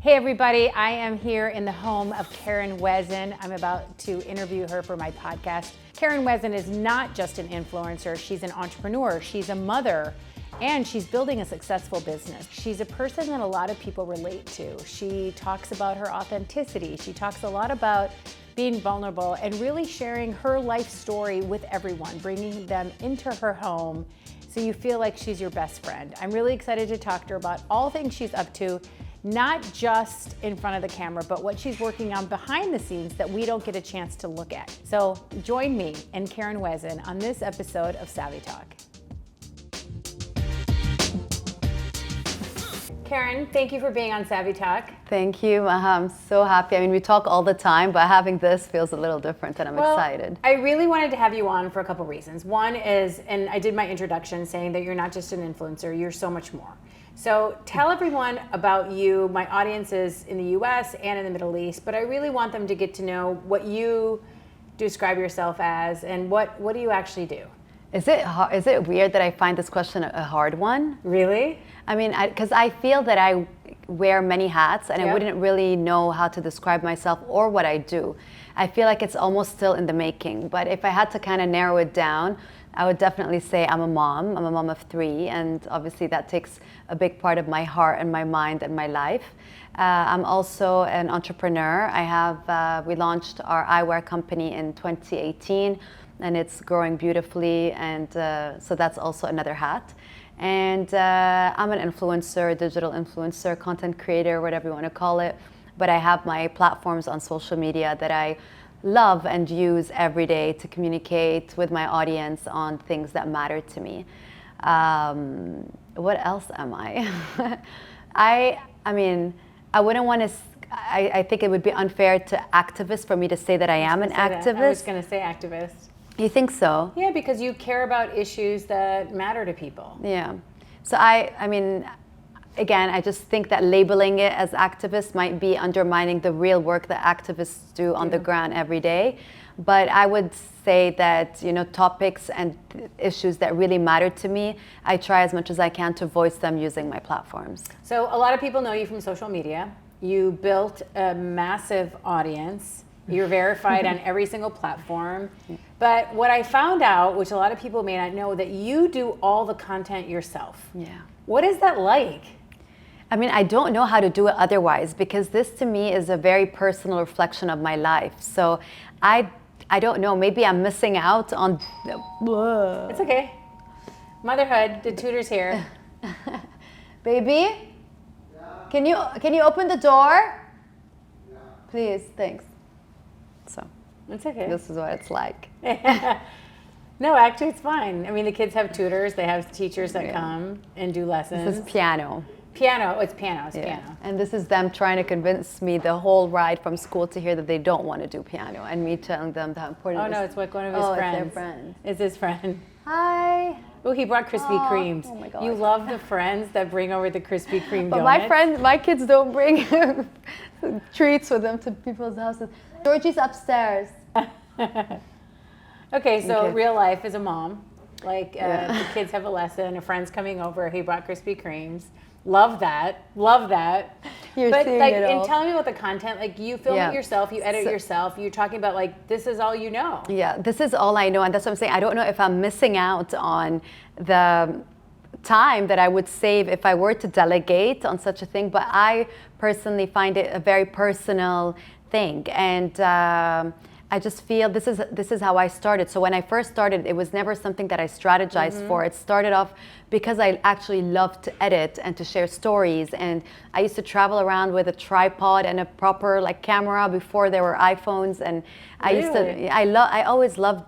Hey everybody, I am here in the home of Karen Wazen. I'm about to interview her for my podcast. Karen Wazen is not just an influencer, she's an entrepreneur, she's a mother, and she's building a successful business. She's a person that a lot of people relate to. She talks about her authenticity. She talks a lot about being vulnerable and really sharing her life story with everyone, bringing them into her home so you feel like she's your best friend. I'm really excited to talk to her about all things she's up to, not just in front of the camera, but what she's working on behind the scenes that we don't get a chance to look at. So join me and Karen Wazen on this episode of SavvyTalk. Karen, thank you for being on SavvyTalk. Thank you. I'm so happy. I mean, we talk all the time, but having this feels a little different and I'm excited. I really wanted to have you on for a couple reasons. One is, and I did my introduction saying that you're not just an influencer, you're so much more. So tell everyone about you. My audience is in the US and in the Middle East, but I really want them to get to know what you describe yourself as and what do you actually do? Is it weird that I find this question a hard one? Really? I mean, because I feel that I wear many hats and I wouldn't really know how to describe myself or what I do. I feel like it's almost still in the making, but if I had to kind of narrow it down, I would definitely say I'm a mom. I'm a mom of 3, and obviously that takes a big part of my heart and my mind and my life. I'm also an entrepreneur. We launched our eyewear company in 2018, and it's growing beautifully, and so that's also another hat. And I'm an influencer, digital influencer, content creator, whatever you want to call it. But I have my platforms on social media that I love and use every day to communicate with my audience on things that matter to me. What else am I? I mean, I wouldn't want to. I think it would be unfair to activists for me to say that I am an activist. I was going to say activist. You think so? Yeah, because you care about issues that matter to people. Yeah. So I mean, again, I just think that labeling it as activist might be undermining the real work that activists do on the ground every day. But I would say that, topics and issues that really matter to me, I try as much as I can to voice them using my platforms. So a lot of people know you from social media. You built a massive audience. You're verified on every single platform. But what I found out, which a lot of people may not know, that you do all the content yourself. Yeah. What is that like? I mean, I don't know how to do it otherwise, because this to me is a very personal reflection of my life. So I don't know, maybe I'm missing out on... It's okay. Motherhood, the tutor's here. Baby? Yeah. Can you open the door? Yeah. Please, thanks. So, it's okay. This is what it's like. No, actually it's fine. I mean, the kids have tutors, they have teachers that come and do lessons. This is piano. Piano, it's piano. And this is them trying to convince me the whole ride from school to here that they don't want to do piano, and me telling them how important it is. Oh no, it's like one of his friends. It's their friend. It's his friend. Hi. Oh, he brought Krispy Kremes. Oh my God. You love the friends that bring over the Krispy Kreme But donuts. my kids don't bring treats with them to people's houses. Georgie's upstairs. Okay, so real life as a mom, like the kids have a lesson, a friend's coming over, he brought Krispy Kremes. Love that. You're but seeing like, it all. and tell me about the content. Like, you film it yourself, you edit yourself. You're talking about like, this is all you know. Yeah, this is all I know, and that's what I'm saying. I don't know if I'm missing out on the time that I would save if I were to delegate on such a thing. But I personally find it a very personal thing, and I just feel this is how I started. So when I first started, it was never something that I strategized for. It started off because I actually loved to edit and to share stories. And I used to travel around with a tripod and a proper like camera before there were iPhones. And I always loved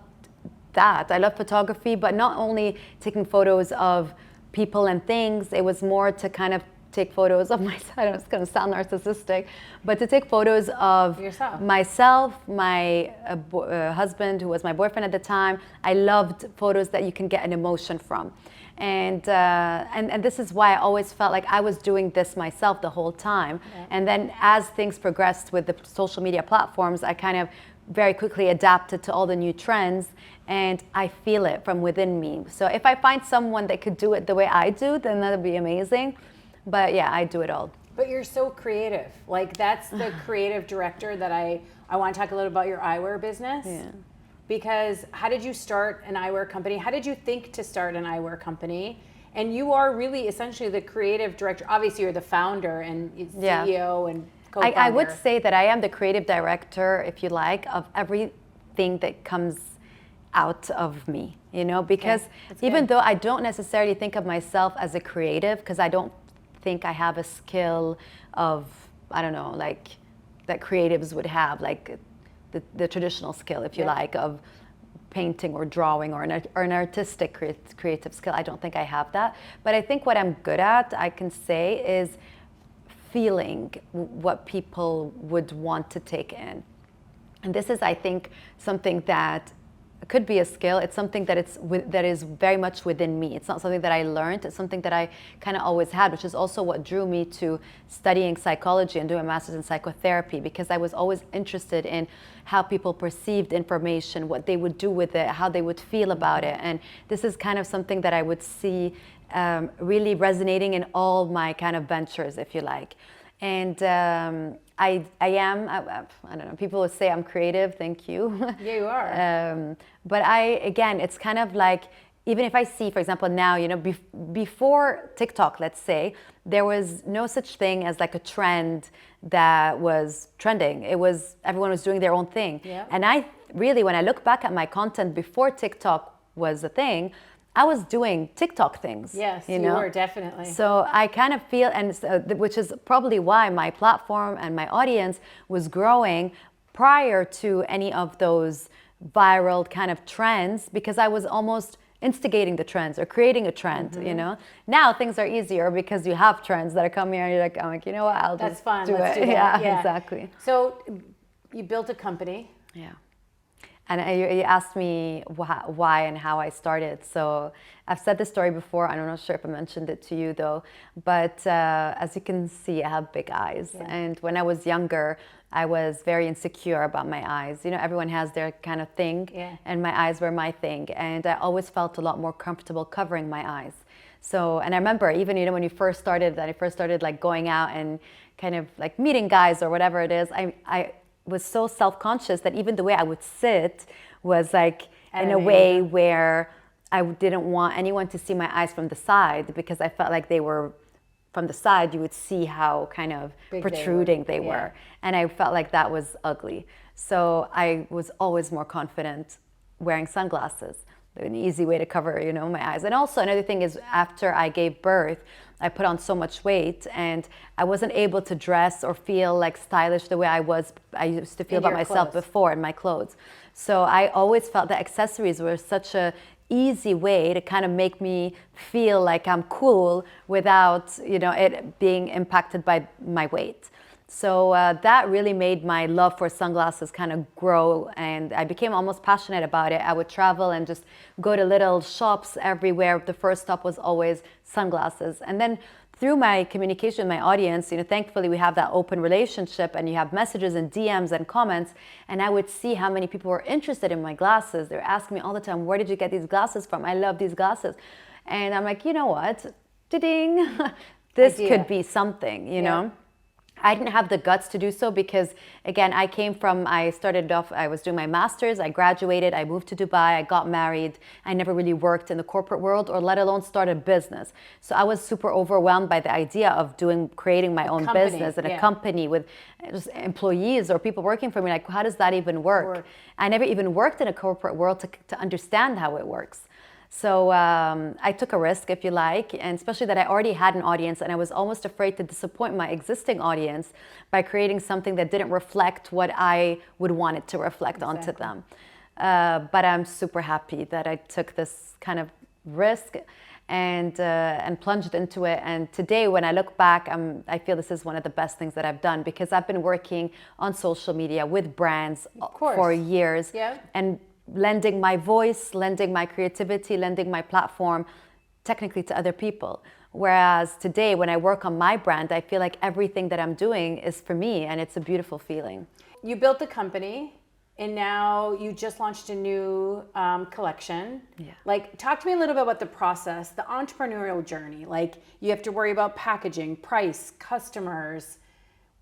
that. I love photography, but not only taking photos of people and things. It was more to kind of take photos of myself. I know it's going to sound narcissistic, but to take photos of myself, my husband, who was my boyfriend at the time. I loved photos that you can get an emotion from. And this is why I always felt like I was doing this myself the whole time. Yeah. And then as things progressed with the social media platforms, I kind of very quickly adapted to all the new trends, and I feel it from within me. So if I find someone that could do it the way I do, then that'd be amazing. But yeah, I do it all. But you're so creative. Like that's the creative director that I want to talk a little about your eyewear business. Yeah. Because how did you start an eyewear company? How did you think to start an eyewear company? And you are really essentially the creative director. Obviously, you're the founder and CEO and co-founder. I would say that I am the creative director, if you like, of everything that comes out of me, because even though I don't necessarily think of myself as a creative, because I don't think I have a skill of, I don't know, like that creatives would have, like the traditional skill, if you like, of painting or drawing or an artistic creative skill. I don't think I have that. But I think what I'm good at, I can say, is feeling what people would want to take in. And this is, I think, something that could be a skill. It's something that that is very much within me. It's not something that I learned. It's something that I kind of always had, which is also what drew me to studying psychology and doing a master's in psychotherapy, because I was always interested in how people perceived information, what they would do with it, how they would feel about it. And this is kind of something that I would see really resonating in all my kind of ventures, if you like. And I don't know, people would say I'm creative, thank you. Yeah, you are. But again, it's kind of like, even if I see, for example, now, before TikTok, let's say, there was no such thing as like a trend that was trending. Everyone was doing their own thing. Yeah. And I really, when I look back at my content before TikTok was a thing, I was doing TikTok things. Yes, you were, definitely. So I kind of feel, which is probably why my platform and my audience was growing prior to any of those viral kind of trends, because I was almost instigating the trends or creating a trend, Now things are easier because you have trends that are coming and you're like, I'm like, you know what, I'll That's just fun. do Let's it. do that. Yeah, exactly. So you built a company. Yeah. And you asked me why and how I started. So I've said this story before. I'm not sure if I mentioned it to you though. But as you can see, I have big eyes. Yeah. And when I was younger, I was very insecure about my eyes. Everyone has their kind of thing. Yeah. And my eyes were my thing. And I always felt a lot more comfortable covering my eyes. So, and I remember even, when I first started like going out and kind of like meeting guys or whatever it is, I was so self-conscious that even the way I would sit was like in a way where I didn't want anyone to see my eyes from the side, because I felt like they were from the side, you would see how kind of big protruding they were. And I felt like that was ugly. So I was always more confident wearing sunglasses, an easy way to cover, my eyes. And also another thing is, after I gave birth, I put on so much weight and I wasn't able to dress or feel like stylish the way I used to feel about myself before in my clothes. So I always felt that accessories were such a easy way to kind of make me feel like I'm cool without, it being impacted by my weight. So that really made my love for sunglasses kind of grow, and I became almost passionate about it. I would travel and just go to little shops everywhere. The first stop was always sunglasses. And then through my communication with my audience, thankfully we have that open relationship, and you have messages and DMs and comments, and I would see how many people were interested in my glasses. They were asking me all the time, where did you get these glasses from? I love these glasses. And I'm like, you know what? Ding. This could be something, Yeah. I didn't have the guts to do so because, again, I started off, I was doing my master's, I graduated, I moved to Dubai, I got married. I never really worked in the corporate world, or let alone start a business. So I was super overwhelmed by the idea of creating my own business and a company with just employees or people working for me. Like, how does that even work? I never even worked in a corporate world to understand how it works. So I took a risk, if you like, and especially that I already had an audience, and I was almost afraid to disappoint my existing audience by creating something that didn't reflect what I would want it to reflect onto them. But I'm super happy that I took this kind of risk and plunged into it. And today, when I look back, I feel this is one of the best things that I've done, because I've been working on social media with brands for years. Yeah. And lending my voice, lending my creativity, lending my platform technically to other people. Whereas today, when I work on my brand, I feel like everything that I'm doing is for me, and it's a beautiful feeling. You built the company. and now you just launched a new collection. Yeah. Like, talk to me a little bit about the process, the entrepreneurial journey. Like, you have to worry about packaging, price, customers.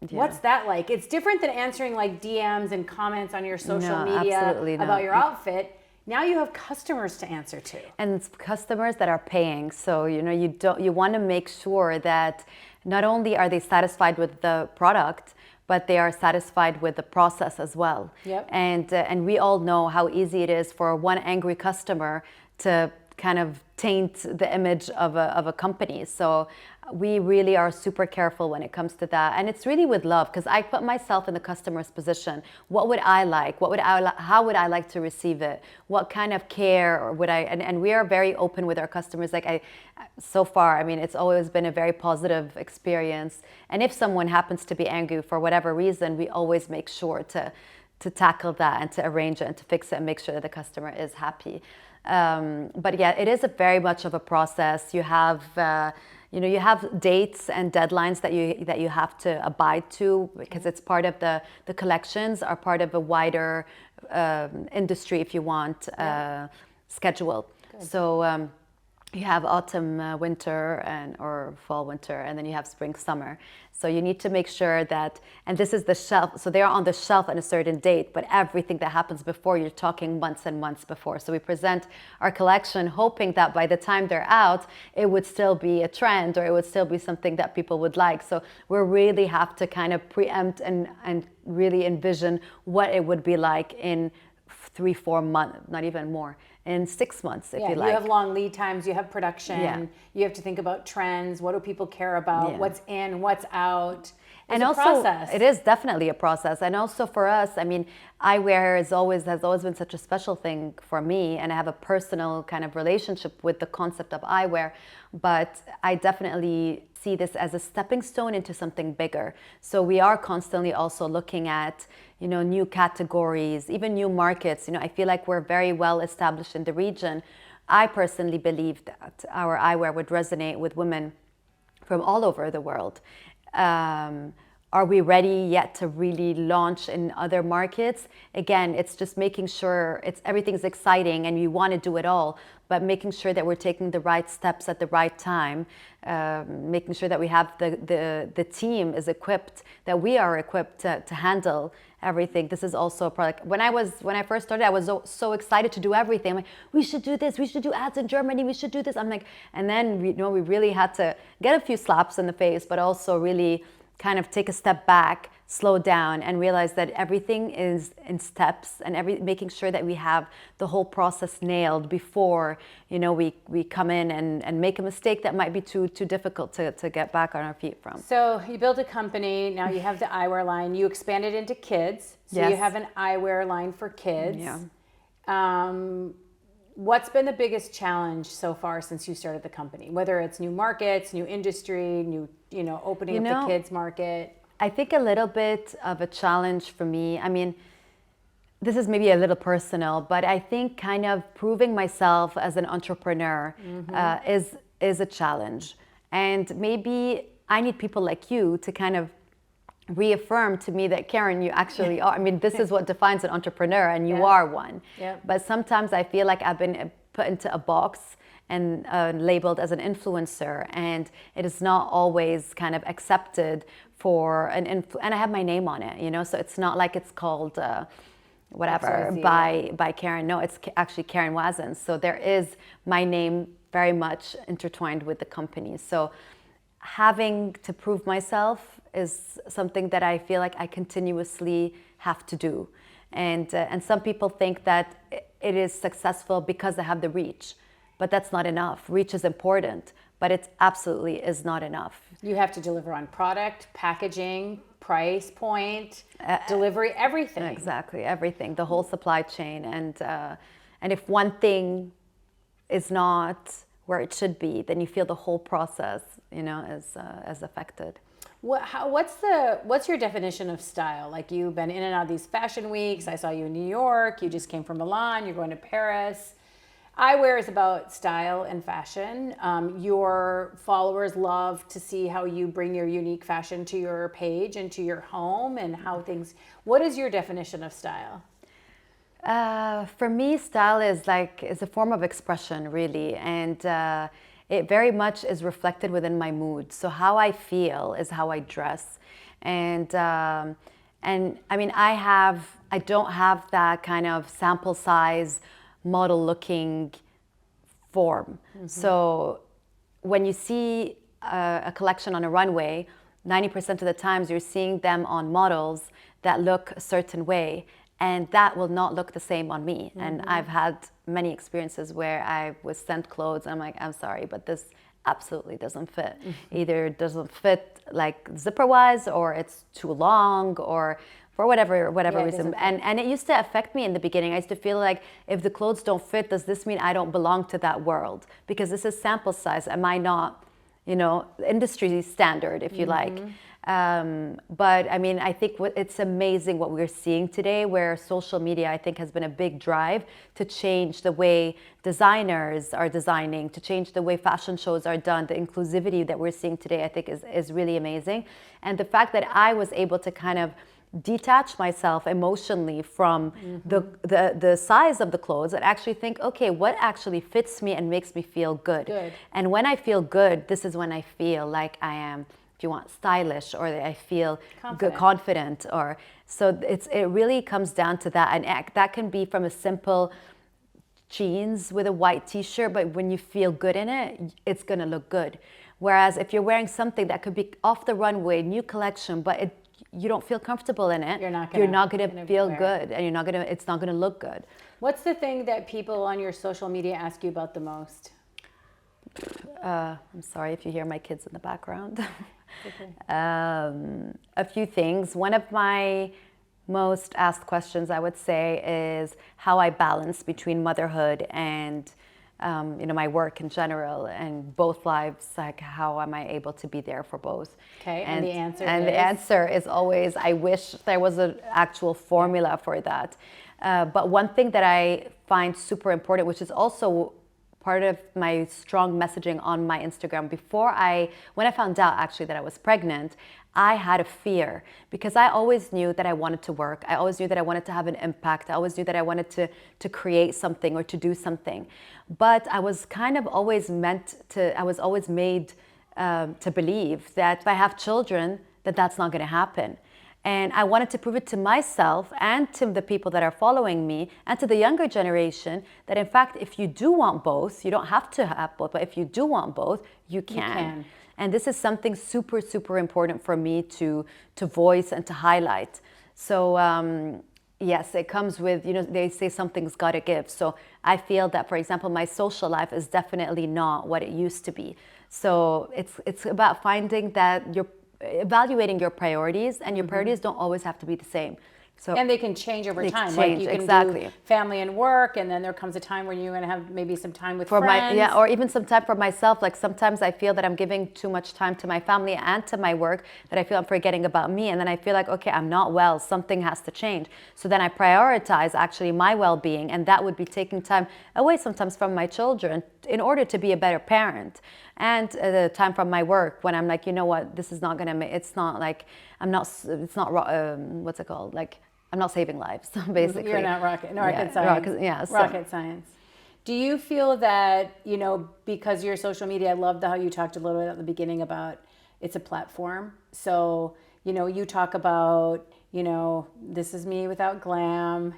Yeah. What's that like? It's different than answering like DMs and comments on your social media about your outfit. Now you have customers to answer to. And it's customers that are paying. So, you want to make sure that not only are they satisfied with the product, but they are satisfied with the process as well. Yep. And we all know how easy it is for one angry customer to kind of taint the image of a company. So we really are super careful when it comes to that. And it's really with love, because I put myself in the customer's position. What would I like? How would I like to receive it? What kind of care would I, and we are very open with our customers. So far, I mean, it's always been a very positive experience. And if someone happens to be angry for whatever reason, we always make sure to tackle that and to arrange it and to fix it and make sure that the customer is happy. But yeah, it is very much of a process. You have, you have dates and deadlines that you have to abide to, because it's part of the collections are part of a wider industry, if you want, schedule. Good. So you have autumn, winter, or fall, winter, and then you have spring, summer. So you need to make sure that, and this is the shelf, so they're on the shelf at a certain date, but everything that happens before, you're talking months and months before. So we present our collection hoping that by the time they're out, it would still be a trend, or it would still be something that people would like. So we really have to kind of preempt and really envision what it would be like in 3-4 months, not even more, in 6 months, if you like. You have long lead times, you have production, you have to think about trends, what do people care about, what's in, what's out. It's a process. It is definitely a process. And also for us, I mean, eyewear has always been such a special thing for me, and I have a personal kind of relationship with the concept of eyewear, but I definitely see this as a stepping stone into something bigger. So we are constantly also looking at, new categories, even new markets. I feel like we're very well established in the region. I personally believe that our eyewear would resonate with women from all over the world. Are we ready yet to really launch in other markets? Again, it's just making sure everything's exciting and you want to do it all, but making sure that we're taking the right steps at the right time, making sure that we have the team is equipped, that we are equipped to handle everything. This is also a product. When I first started, I was so excited to do everything. I'm like, we should do this, we should do ads in Germany, we should do this. I'm like, and then we really had to get a few slaps in the face, but also really kind of take a step back, slow down, and realize that everything is in steps, and making sure that we have the whole process nailed before we come in and make a mistake that might be too difficult to get back on our feet from. So you built a company, now you have the eyewear line, you expanded into kids, so yes. You have an eyewear line for kids. Yeah. What's been the biggest challenge so far since you started the company? Whether it's new markets, new industry, new, opening up the kids market. I think a little bit of a challenge for me. I mean, this is maybe a little personal, but I think kind of proving myself as an entrepreneur is a challenge. And maybe I need people like you to kind of reaffirm to me that, Karen, you actually are. I mean, this is what defines an entrepreneur, and you are one. Yeah. But sometimes I feel like I've been put into a box and labeled as an influencer, and it is not always kind of accepted for and I have my name on it, so it's not like it's called whatever by Karen. No, it's actually Karen Wazen. So there is my name very much intertwined with the company. So having to prove myself is something that I feel like I continuously have to do. And some people think that it is successful because they have the reach, but that's not enough. Reach is important, but it absolutely is not enough. You have to deliver on product, packaging, price point, delivery, everything. Exactly, everything, the whole supply chain. And if one thing is not where it should be, then you feel the whole process, is affected. What's your definition of style? Like, you've been in and out of these fashion weeks. I saw you in New York. You just came from Milan. You're going to Paris. Eyewear is about style and fashion. Your followers love to see how you bring your unique fashion to your page and to your home and how things. What is your definition of style? For me, style is a form of expression, really, and it very much is reflected within my mood. So how I feel is how I dress, and I mean, I don't have that kind of sample size model looking form. So when you see a collection on a runway, 90% of the times you're seeing them on models that look a certain way, and that will not look the same on me. And I've had many experiences where I was sent clothes and I'm like, I'm sorry, but this absolutely doesn't fit. Either it doesn't fit like zipper wise, or it's too long, or for whatever reason. And it used to affect me in the beginning. I used to feel like, if the clothes don't fit, does this mean I don't belong to that world? Because this is sample size. Am I not, industry standard, if you like? But I mean, I think it's amazing what we're seeing today, where social media, I think, has been a big drive to change the way designers are designing, to change the way fashion shows are done. The inclusivity that we're seeing today, I think, is really amazing. And the fact that I was able to kind of detach myself emotionally from the size of the clothes and actually think, okay, what actually fits me and makes me feel good? And when I feel good, this is when I feel like I am, if you want, stylish, or I feel confident, or so it really comes down to that. And that can be from a simple jeans with a white t-shirt, but when you feel good in it, it's gonna look good. Whereas if you're wearing something that could be off the runway, new collection, but you don't feel comfortable in it, you're not gonna feel good, and it's not gonna look good. What's the thing that people on your social media ask you about the most? I'm sorry if you hear my kids in the background. A few things. One of my most asked questions, I would say, is how I balance between motherhood and my work in general, and both lives. Like, how am I able to be there for both? Okay, and the answer the answer is always, I wish there was an actual formula for that. But one thing that I find super important, which is also part of my strong messaging on my Instagram, when I found out actually that I was pregnant, I had a fear, because I always knew that I wanted to work. I always knew that I wanted to have an impact. I always knew that I wanted to create something or to do something. But I was kind of always I was always made to believe that if I have children, that's not going to happen. And I wanted to prove it to myself and to the people that are following me and to the younger generation that, in fact, if you do want both, you don't have to have both, but if you do want both, you can. And this is something super, super important for me to voice and to highlight. So yes, it comes with, they say something's got to give. So I feel that, for example, my social life is definitely not what it used to be. So it's about finding that evaluating your priorities, and your priorities don't always have to be the same. So, and they can change over time. Like you can do family and work, and then there comes a time when you're going to have maybe some time with friends. Or even some time for myself. Like, sometimes I feel that I'm giving too much time to my family and to my work, that I feel I'm forgetting about me. And then I feel like, okay, I'm not well, something has to change. So then I prioritize actually my well-being, and that would be taking time away sometimes from my children in order to be a better parent. And the time from my work, when I'm like, you know what, this is not going to, it's not like, what's it called? Like, I'm not saving lives, basically. You're not rocket science. Rocket science. Do you feel that, because your social media, I loved how you talked a little bit at the beginning about it's a platform. So, you talk about, this is me without glam,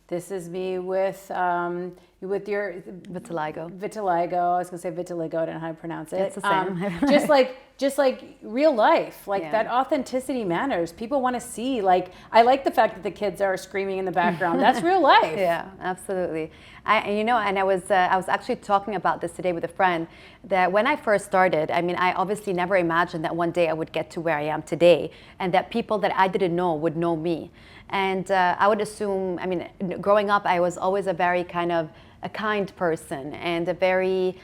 this is me with your vitiligo. I was gonna say vitiligo. I don't know how to pronounce it. It's the same. just like real life, that authenticity matters. People want to see. Like, I like the fact that the kids are screaming in the background. That's real life. Yeah, absolutely. And I was actually talking about this today with a friend, that when I first started, I obviously never imagined that one day I would get to where I am today, and that people that I didn't know would know me. And I would assume, growing up, I was always a very kind of a kind person and a very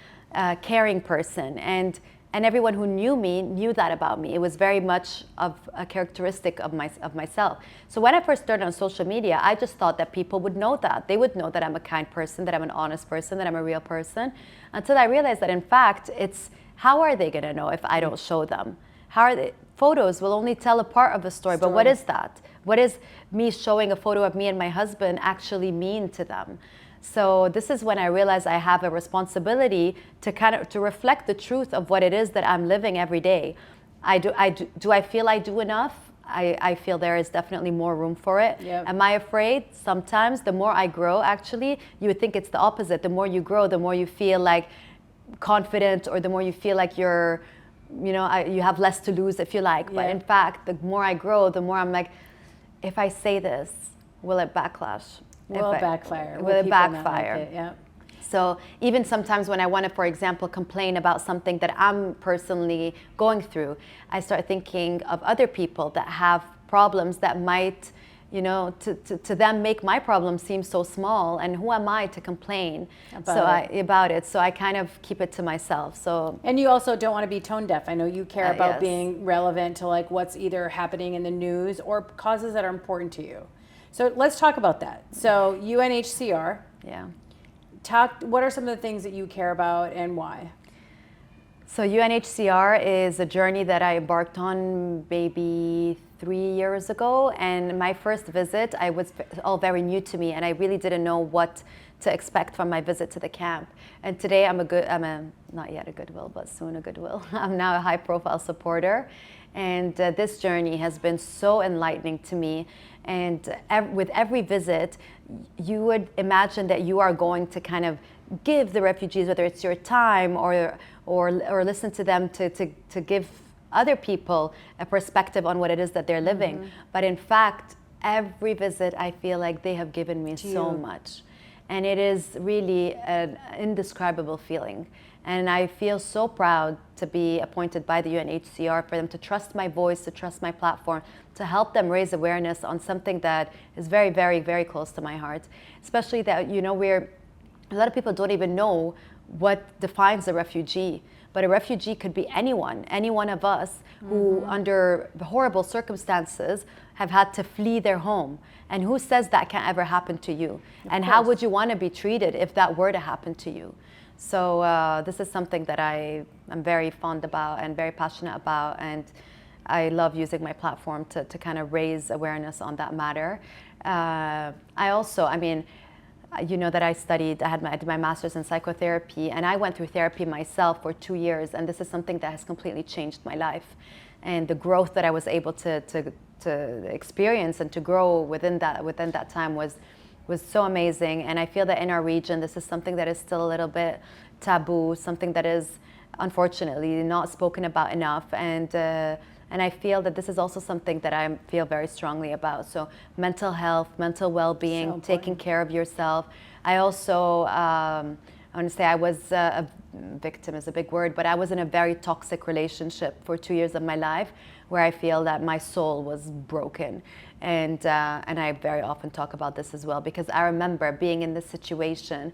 caring person. And everyone who knew me knew that about me. It was very much of a characteristic of myself. So when I first started on social media, I just thought that people would know that. They would know that I'm a kind person, that I'm an honest person, that I'm a real person. Until I realized that, in fact, it's how are they going to know if I don't show them? photos will only tell a part of the story. But what is that? What is me showing a photo of me and my husband actually mean to them? So this is when I realized I have a responsibility to reflect the truth of what it is that I'm living every day. Do I feel I do enough? I feel there is definitely more room for it. Yep. Am I afraid? Sometimes. The more I grow, actually, you would think it's the opposite. The more you grow, the more you feel like confident, or the more you feel like you're, you have less to lose, if you like. Yeah. But in fact, the more I grow, the more I'm like, if I say this, will it backlash? Will it backfire? Will it backfire? Like it? Yeah. So even sometimes when I want to, for example, complain about something that I'm personally going through, I start thinking of other people that have problems that might, to them make my problem seem so small, and who am I to complain about it? So I kind of keep it to myself. So, and you also don't want to be tone deaf. I know you care about yes. being relevant to like what's either happening in the news or causes that are important to you. So let's talk about that. So UNHCR. Yeah. What are some of the things that you care about and why? So UNHCR is a journey that I embarked on maybe 3 years ago, and my first visit, I was all very new to me, and I really didn't know what to expect from my visit to the camp. And today not yet a Goodwill, but soon a Goodwill. I'm now a high-profile supporter, and this journey has been so enlightening to me. And with every visit, you would imagine that you are going to kind of give the refugees, whether it's your time or listen to them to give other people a perspective on what it is that they're living. Mm-hmm. But in fact, every visit, I feel like they have given me so much. And it is really an indescribable feeling. And I feel so proud to be appointed by the UNHCR, for them to trust my voice, to trust my platform, to help them raise awareness on something that is very, very, very close to my heart. Especially that, a lot of people don't even know what defines a refugee. But a refugee could be any one of us who, under horrible circumstances, have had to flee their home. And who says that can't ever happen to you? And how would you want to be treated if that were to happen to you? So this is something that I'm very fond about and very passionate about, and I love using my platform to kind of raise awareness on that matter. You know that I did my master's in psychotherapy, and I went through therapy myself for 2 years, and this is something that has completely changed my life. And the growth that I was able to experience and to grow within that time was so amazing. And I feel that in our region, this is something that is still a little bit taboo, something that is unfortunately not spoken about enough. And I feel that this is also something that I feel very strongly about. So mental health, mental well-being, taking care of yourself. I also, I want to say I was a victim is a big word, but I was in a very toxic relationship for 2 years of my life, where I feel that my soul was broken. And I very often talk about this as well, because I remember being in this situation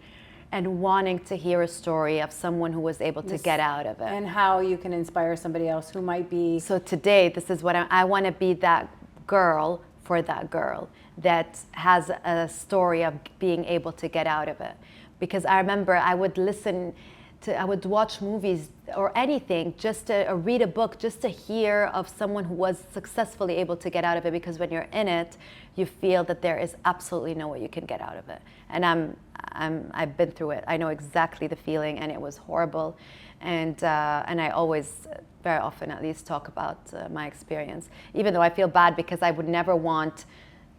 and wanting to hear a story of someone who was able to get out of it. And how you can inspire somebody else who might be... So today, this is what I want to be, that girl for that girl that has a story of being able to get out of it. Because I remember I would watch movies or anything, or read a book, just to hear of someone who was successfully able to get out of it. Because when you're in it, you feel that there is absolutely no way you can get out of it. And I've been through it. I know exactly the feeling, and it was horrible. And I always, very often at least, talk about my experience, even though I feel bad because I would never want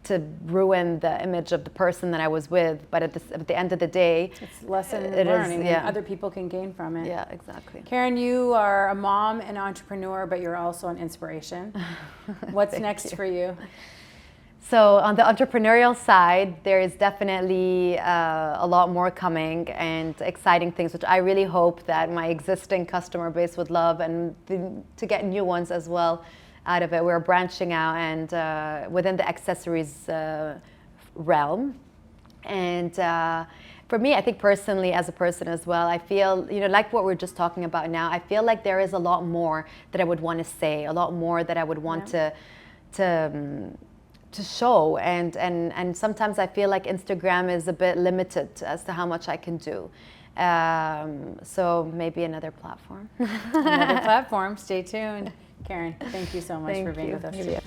to ruin the image of the person that I was with. But at the end of the day, it's lesson learning, and other people can gain from it. Yeah, exactly. Karen, you are a mom and entrepreneur, but you're also an inspiration. What's next for you? So on the entrepreneurial side, there is definitely a lot more coming, and exciting things, which I really hope that my existing customer base would love, and to get new ones as well out of it. We're branching out, and within the accessories realm. And for me, I think personally, as a person as well, I feel, like what we're just talking about now, I feel like there is a lot more that I would want to say, a lot more that I would want to show, and sometimes I feel like Instagram is a bit limited as to how much I can do. So maybe another platform. Another platform. Stay tuned. Karen, thank you so much for being with us today.